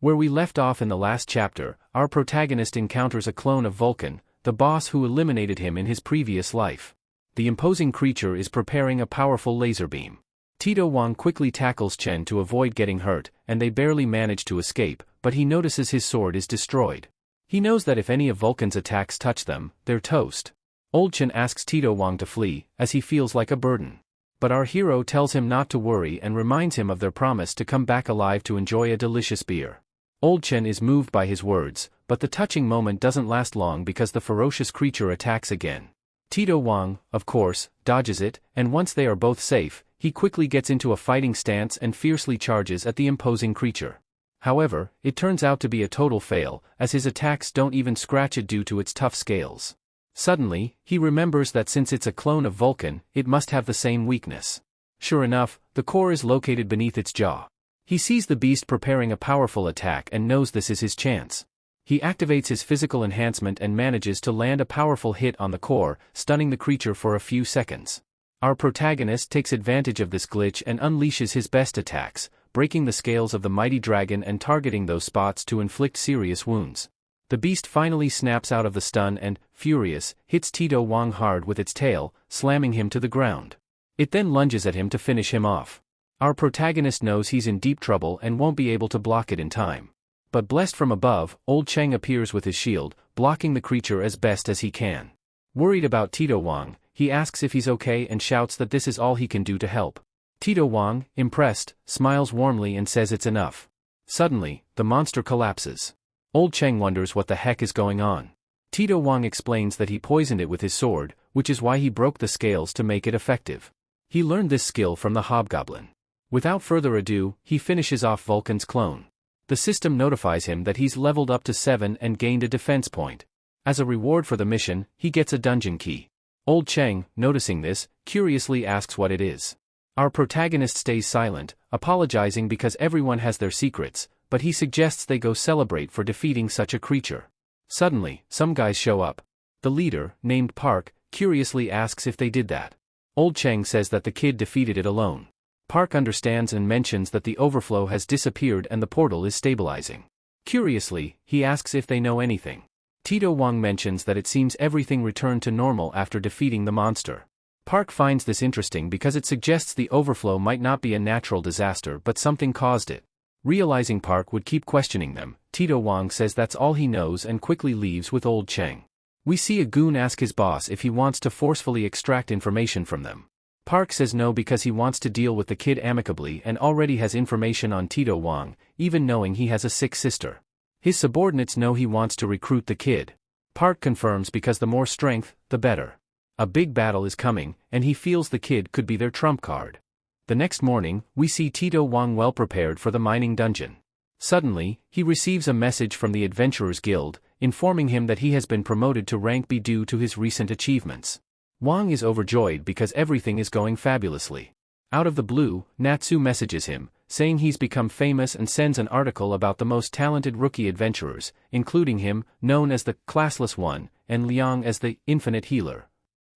Where we left off in the last chapter, our protagonist encounters a clone of Vulcan, the boss who eliminated him in his previous life. The imposing creature is preparing a powerful laser beam. Tito Wang quickly tackles Chen to avoid getting hurt, and they barely manage to escape, but he notices his sword is destroyed. He knows that if any of Vulcan's attacks touch them, they're toast. Old Chen asks Tito Wang to flee, as he feels like a burden. But our hero tells him not to worry and reminds him of their promise to come back alive to enjoy a delicious beer. Old Chen is moved by his words, but the touching moment doesn't last long because the ferocious creature attacks again. Tito Wang, of course, dodges it, and once they are both safe, he quickly gets into a fighting stance and fiercely charges at the imposing creature. However, it turns out to be a total fail, as his attacks don't even scratch it due to its tough scales. Suddenly, he remembers that since it's a clone of Vulcan, it must have the same weakness. Sure enough, the core is located beneath its jaw. He sees the beast preparing a powerful attack and knows this is his chance. He activates his physical enhancement and manages to land a powerful hit on the core, stunning the creature for a few seconds. Our protagonist takes advantage of this glitch and unleashes his best attacks, breaking the scales of the mighty dragon and targeting those spots to inflict serious wounds. The beast finally snaps out of the stun and, furious, hits Tito Wang hard with its tail, slamming him to the ground. It then lunges at him to finish him off. Our protagonist knows he's in deep trouble and won't be able to block it in time. But blessed from above, Old Cheng appears with his shield, blocking the creature as best as he can. Worried about Tito Wang, he asks if he's okay and shouts that this is all he can do to help. Tito Wang, impressed, smiles warmly and says it's enough. Suddenly, the monster collapses. Old Cheng wonders what the heck is going on. Tito Wang explains that he poisoned it with his sword, which is why he broke the scales to make it effective. He learned this skill from the hobgoblin. Without further ado, he finishes off Vulcan's clone. The system notifies him that he's leveled up to 7 and gained a defense point. As a reward for the mission, he gets a dungeon key. Old Cheng, noticing this, curiously asks what it is. Our protagonist stays silent, apologizing because everyone has their secrets, but he suggests they go celebrate for defeating such a creature. Suddenly, some guys show up. The leader, named Park, curiously asks if they did that. Old Cheng says that the kid defeated it alone. Park understands and mentions that the overflow has disappeared and the portal is stabilizing. Curiously, he asks if they know anything. Tito Wang mentions that it seems everything returned to normal after defeating the monster. Park finds this interesting because it suggests the overflow might not be a natural disaster but something caused it. Realizing Park would keep questioning them, Tito Wang says that's all he knows and quickly leaves with Old Cheng. We see a goon ask his boss if he wants to forcefully extract information from them. Park says no because he wants to deal with the kid amicably and already has information on Tito Wang, even knowing he has a sick sister. His subordinates know he wants to recruit the kid. Park confirms because the more strength, the better. A big battle is coming, and he feels the kid could be their trump card. The next morning, we see Tito Wang well prepared for the mining dungeon. Suddenly, he receives a message from the Adventurers Guild, informing him that he has been promoted to rank B due to his recent achievements. Wang is overjoyed because everything is going fabulously. Out of the blue, Natsu messages him, saying he's become famous and sends an article about the most talented rookie adventurers, including him, known as the Classless One, and Liang as the Infinite Healer.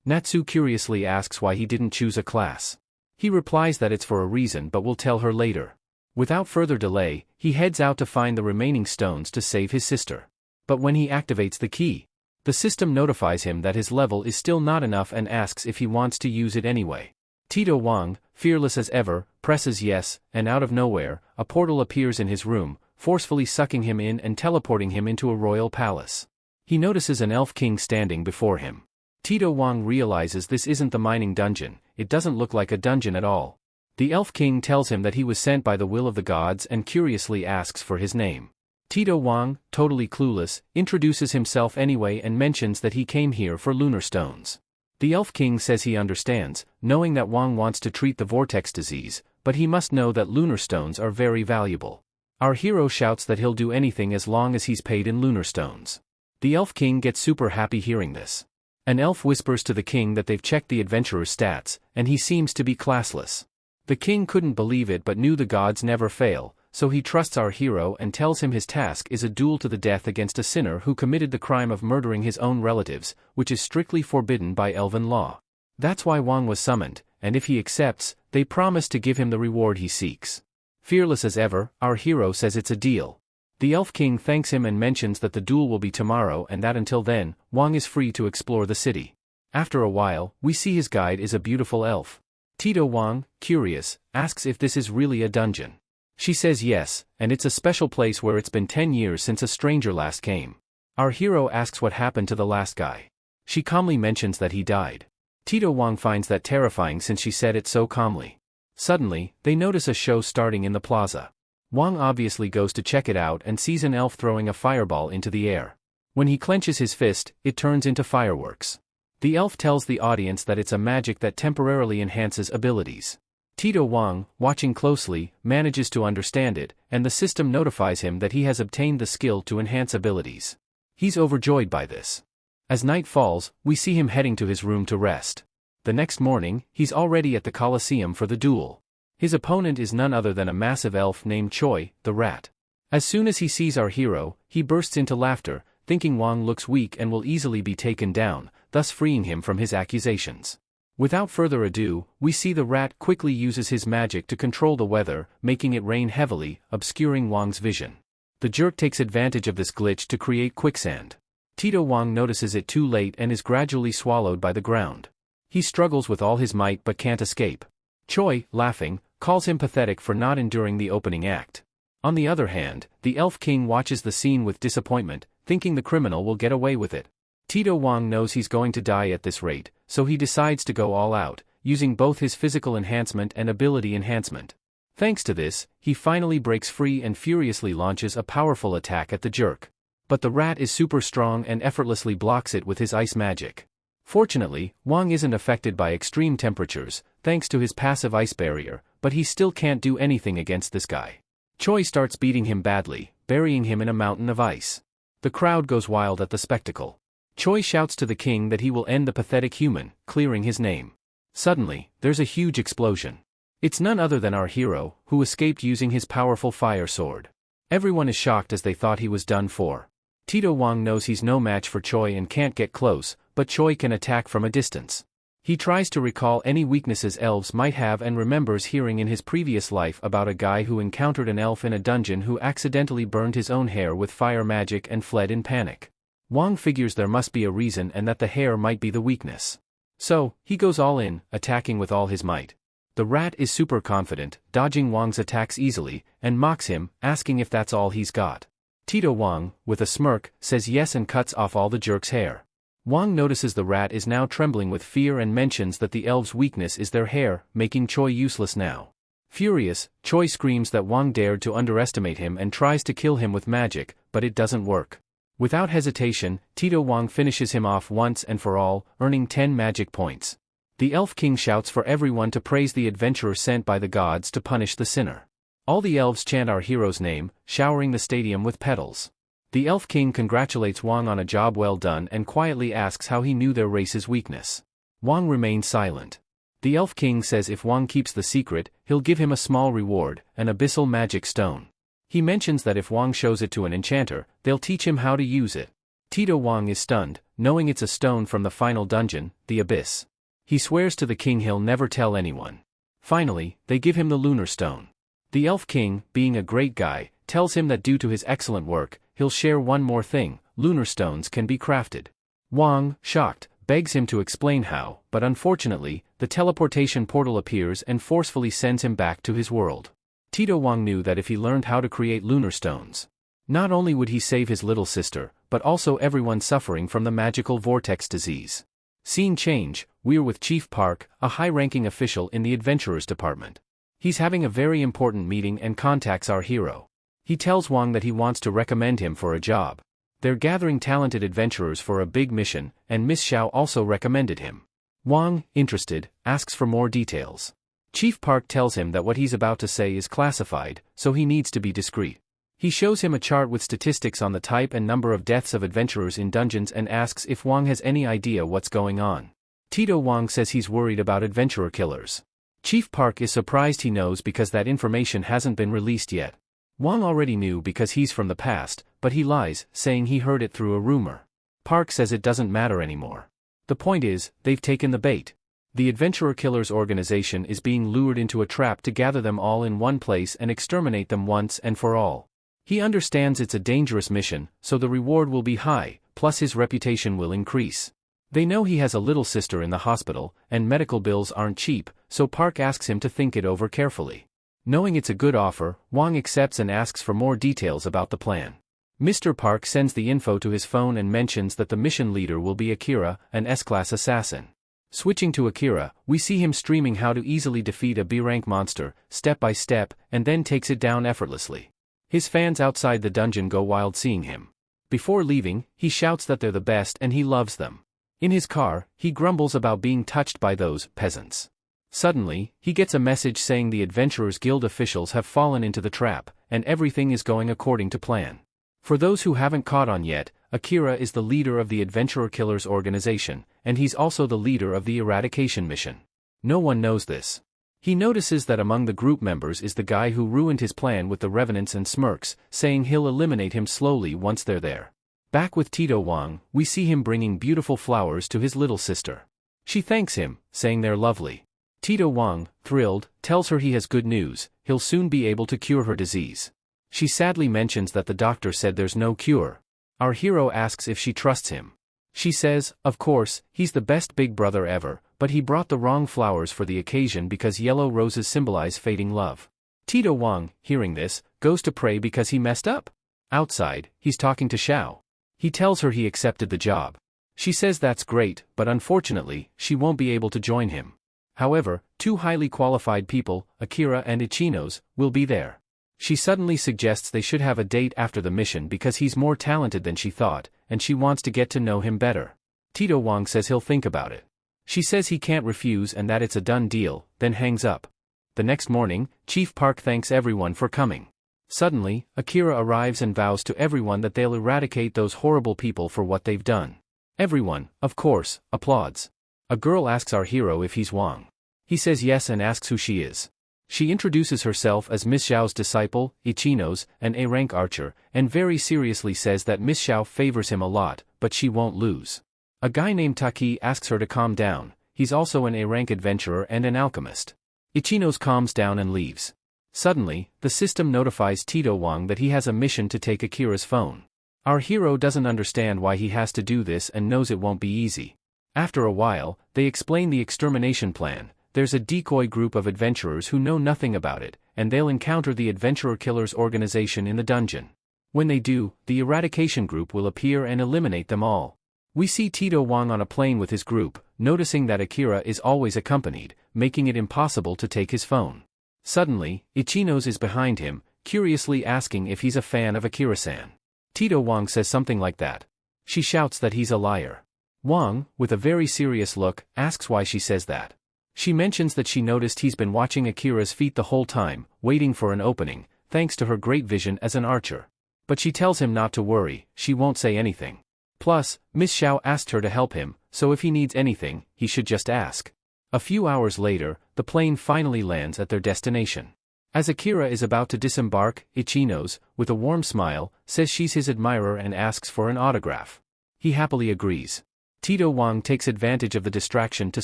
Natsu curiously asks why he didn't choose a class. He replies that it's for a reason but will tell her later. Without further delay, he heads out to find the remaining stones to save his sister. But when he activates the key, the system notifies him that his level is still not enough and asks if he wants to use it anyway. Tito Wang, fearless as ever, presses yes, and out of nowhere, a portal appears in his room, forcefully sucking him in and teleporting him into a royal palace. He notices an elf king standing before him. Tito Wang realizes this isn't the mining dungeon, it doesn't look like a dungeon at all. The elf king tells him that he was sent by the will of the gods and curiously asks for his name. Tito Wang, totally clueless, introduces himself anyway and mentions that he came here for lunar stones. The elf king says he understands, knowing that Wang wants to treat the vortex disease, but he must know that lunar stones are very valuable. Our hero shouts that he'll do anything as long as he's paid in lunar stones. The elf king gets super happy hearing this. An elf whispers to the king that they've checked the adventurer's stats, and he seems to be classless. The king couldn't believe it but knew the gods never fail, so he trusts our hero and tells him his task is a duel to the death against a sinner who committed the crime of murdering his own relatives, which is strictly forbidden by elven law. That's why Wang was summoned, and if he accepts, they promise to give him the reward he seeks. Fearless as ever, our hero says it's a deal. The Elf King thanks him and mentions that the duel will be tomorrow and that until then, Wang is free to explore the city. After a while, we see his guide is a beautiful elf. Tito Wang, curious, asks if this is really a dungeon. She says yes, and it's a special place where it's been 10 years since a stranger last came. Our hero asks what happened to the last guy. She calmly mentions that he died. Tito Wang finds that terrifying since she said it so calmly. Suddenly, they notice a show starting in the plaza. Wang obviously goes to check it out and sees an elf throwing a fireball into the air. When he clenches his fist, it turns into fireworks. The elf tells the audience that it's a magic that temporarily enhances abilities. Tito Wang, watching closely, manages to understand it, and the system notifies him that he has obtained the skill to enhance abilities. He's overjoyed by this. As night falls, we see him heading to his room to rest. The next morning, he's already at the Colosseum for the duel. His opponent is none other than a massive elf named Choi, the rat. As soon as he sees our hero, he bursts into laughter, thinking Wang looks weak and will easily be taken down, thus freeing him from his accusations. Without further ado, we see the rat quickly uses his magic to control the weather, making it rain heavily, obscuring Wang's vision. The jerk takes advantage of this glitch to create quicksand. Tito Wang notices it too late and is gradually swallowed by the ground. He struggles with all his might but can't escape. Choi, laughing, calls him pathetic for not enduring the opening act. On the other hand, the Elf King watches the scene with disappointment, thinking the criminal will get away with it. Tito Wang knows he's going to die at this rate, so he decides to go all out, using both his physical enhancement and ability enhancement. Thanks to this, he finally breaks free and furiously launches a powerful attack at the jerk. But the rat is super strong and effortlessly blocks it with his ice magic. Fortunately, Wang isn't affected by extreme temperatures, thanks to his passive ice barrier, but he still can't do anything against this guy. Choi starts beating him badly, burying him in a mountain of ice. The crowd goes wild at the spectacle. Choi shouts to the king that he will end the pathetic human, clearing his name. Suddenly, there's a huge explosion. It's none other than our hero, who escaped using his powerful fire sword. Everyone is shocked as they thought he was done for. Tito Wang knows he's no match for Choi and can't get close, but Choi can attack from a distance. He tries to recall any weaknesses elves might have and remembers hearing in his previous life about a guy who encountered an elf in a dungeon who accidentally burned his own hair with fire magic and fled in panic. Wang figures there must be a reason and that the hair might be the weakness. So, he goes all in, attacking with all his might. The rat is super confident, dodging Wang's attacks easily, and mocks him, asking if that's all he's got. Tito Wang, with a smirk, says yes and cuts off all the jerk's hair. Wang notices the rat is now trembling with fear and mentions that the elves' weakness is their hair, making Choi useless now. Furious, Choi screams that Wang dared to underestimate him and tries to kill him with magic, but it doesn't work. Without hesitation, Tito Wang finishes him off once and for all, earning 10 magic points. The Elf King shouts for everyone to praise the adventurer sent by the gods to punish the sinner. All the elves chant our hero's name, showering the stadium with petals. The Elf King congratulates Wang on a job well done and quietly asks how he knew their race's weakness. Wang remains silent. The Elf King says if Wang keeps the secret, he'll give him a small reward, an abyssal magic stone. He mentions that if Wang shows it to an enchanter, they'll teach him how to use it. Tito Wang is stunned, knowing it's a stone from the final dungeon, the Abyss. He swears to the king he'll never tell anyone. Finally, they give him the lunar stone. The Elf King, being a great guy, tells him that due to his excellent work, he'll share one more thing: lunar stones can be crafted. Wang, shocked, begs him to explain how, but unfortunately, the teleportation portal appears and forcefully sends him back to his world. Tito Wang knew that if he learned how to create lunar stones, not only would he save his little sister, but also everyone suffering from the magical vortex disease. Scene change, we're with Chief Park, a high-ranking official in the adventurers department. He's having a very important meeting and contacts our hero. He tells Wang that he wants to recommend him for a job. They're gathering talented adventurers for a big mission, and Miss Xiao also recommended him. Wang, interested, asks for more details. Chief Park tells him that what he's about to say is classified, so he needs to be discreet. He shows him a chart with statistics on the type and number of deaths of adventurers in dungeons and asks if Wang has any idea what's going on. Tito Wang says he's worried about adventurer killers. Chief Park is surprised he knows because that information hasn't been released yet. Wang already knew because he's from the past, but he lies, saying he heard it through a rumor. Park says it doesn't matter anymore. The point is, they've taken the bait. The adventurer killers organization is being lured into a trap to gather them all in one place and exterminate them once and for all. He understands it's a dangerous mission, so the reward will be high, plus his reputation will increase. They know he has a little sister in the hospital, and medical bills aren't cheap, so Park asks him to think it over carefully. Knowing it's a good offer, Wang accepts and asks for more details about the plan. Mr. Park sends the info to his phone and mentions that the mission leader will be Akira, an S-class assassin. Switching to Akira, we see him streaming how to easily defeat a B-rank monster, step by step, and then takes it down effortlessly. His fans outside the dungeon go wild seeing him. Before leaving, he shouts that they're the best and he loves them. In his car, he grumbles about being touched by those peasants. Suddenly, he gets a message saying the Adventurers Guild officials have fallen into the trap, and everything is going according to plan. For those who haven't caught on yet, Akira is the leader of the Adventurer Killers organization, and he's also the leader of the eradication mission. No one knows this. He notices that among the group members is the guy who ruined his plan with the Revenants and smirks, saying he'll eliminate him slowly once they're there. Back with Tito Wang, we see him bringing beautiful flowers to his little sister. She thanks him, saying they're lovely. Tito Wang, thrilled, tells her he has good news, he'll soon be able to cure her disease. She sadly mentions that the doctor said there's no cure. Our hero asks if she trusts him. She says, of course, he's the best big brother ever, but he brought the wrong flowers for the occasion because yellow roses symbolize fading love. Tito Wang, hearing this, goes to pray because he messed up. Outside, he's talking to Xiao. He tells her he accepted the job. She says that's great, but unfortunately, she won't be able to join him. However, two highly qualified people, Akira and Ichinos, will be there. She suddenly suggests they should have a date after the mission because he's more talented than she thought, and she wants to get to know him better. Tito Wang says he'll think about it. She says he can't refuse and that it's a done deal, then hangs up. The next morning, Chief Park thanks everyone for coming. Suddenly, Akira arrives and vows to everyone that they'll eradicate those horrible people for what they've done. Everyone, of course, applauds. A girl asks our hero if he's Wang. He says yes and asks who she is. She introduces herself as Miss Xiao's disciple, Ichinos, an A-rank archer, and very seriously says that Miss Xiao favors him a lot, but she won't lose. A guy named Taki asks her to calm down, he's also an A-rank adventurer and an alchemist. Ichinos calms down and leaves. Suddenly, the system notifies Tito Wang that he has a mission to take Akira's phone. Our hero doesn't understand why he has to do this and knows it won't be easy. After a while, they explain the extermination plan. There's a decoy group of adventurers who know nothing about it, and they'll encounter the Adventurer Killers organization in the dungeon. When they do, the eradication group will appear and eliminate them all. We see Tito Wang on a plane with his group, noticing that Akira is always accompanied, making it impossible to take his phone. Suddenly, Ichinos is behind him, curiously asking if he's a fan of Akira-san. Tito Wang says something like that. She shouts that he's a liar. Wang, with a very serious look, asks why she says that. She mentions that she noticed he's been watching Akira's feet the whole time, waiting for an opening, thanks to her great vision as an archer. But she tells him not to worry, she won't say anything. Plus, Miss Xiao asked her to help him, so if he needs anything, he should just ask. A few hours later, the plane finally lands at their destination. As Akira is about to disembark, Ichinos, with a warm smile, says she's his admirer and asks for an autograph. He happily agrees. Tito Wang takes advantage of the distraction to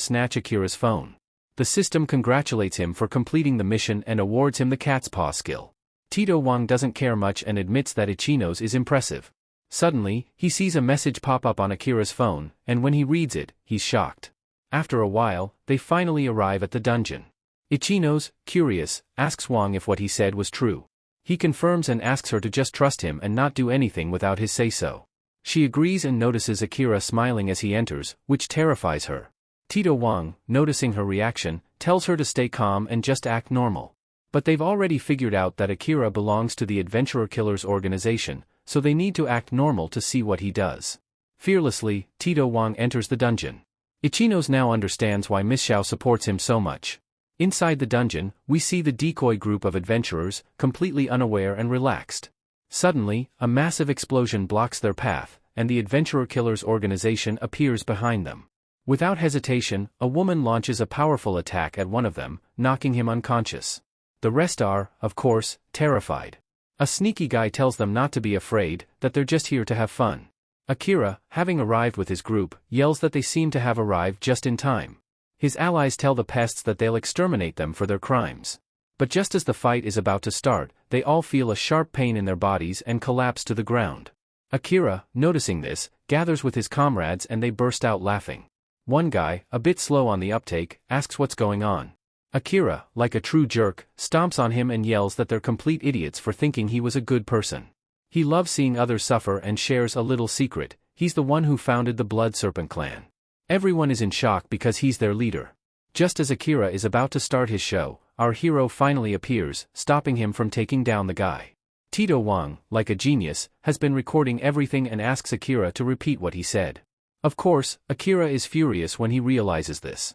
snatch Akira's phone. The system congratulates him for completing the mission and awards him the cat's paw skill. Tito Wang doesn't care much and admits that Ichinos is impressive. Suddenly, he sees a message pop up on Akira's phone, and when he reads it, he's shocked. After a while, they finally arrive at the dungeon. Ichinos, curious, asks Wang if what he said was true. He confirms and asks her to just trust him and not do anything without his say-so. She agrees and notices Akira smiling as he enters, which terrifies her. Tito Wang, noticing her reaction, tells her to stay calm and just act normal. But they've already figured out that Akira belongs to the Adventurer Killers organization, so they need to act normal to see what he does. Fearlessly, Tito Wang enters the dungeon. Ichinos now understands why Miss Xiao supports him so much. Inside the dungeon, we see the decoy group of adventurers, completely unaware and relaxed. Suddenly, a massive explosion blocks their path, and the Adventurer Killers organization appears behind them. Without hesitation, a woman launches a powerful attack at one of them, knocking him unconscious. The rest are, of course, terrified. A sneaky guy tells them not to be afraid, that they're just here to have fun. Akira, having arrived with his group, yells that they seem to have arrived just in time. His allies tell the pests that they'll exterminate them for their crimes. But just as the fight is about to start, they all feel a sharp pain in their bodies and collapse to the ground. Akira, noticing this, gathers with his comrades and they burst out laughing. One guy, a bit slow on the uptake, asks what's going on. Akira, like a true jerk, stomps on him and yells that they're complete idiots for thinking he was a good person. He loves seeing others suffer and shares a little secret: he's the one who founded the Blood Serpent clan. Everyone is in shock because he's their leader. Just as Akira is about to start his show, our hero finally appears, stopping him from taking down the guy. Tito Wang, like a genius, has been recording everything and asks Akira to repeat what he said. Of course, Akira is furious when he realizes this.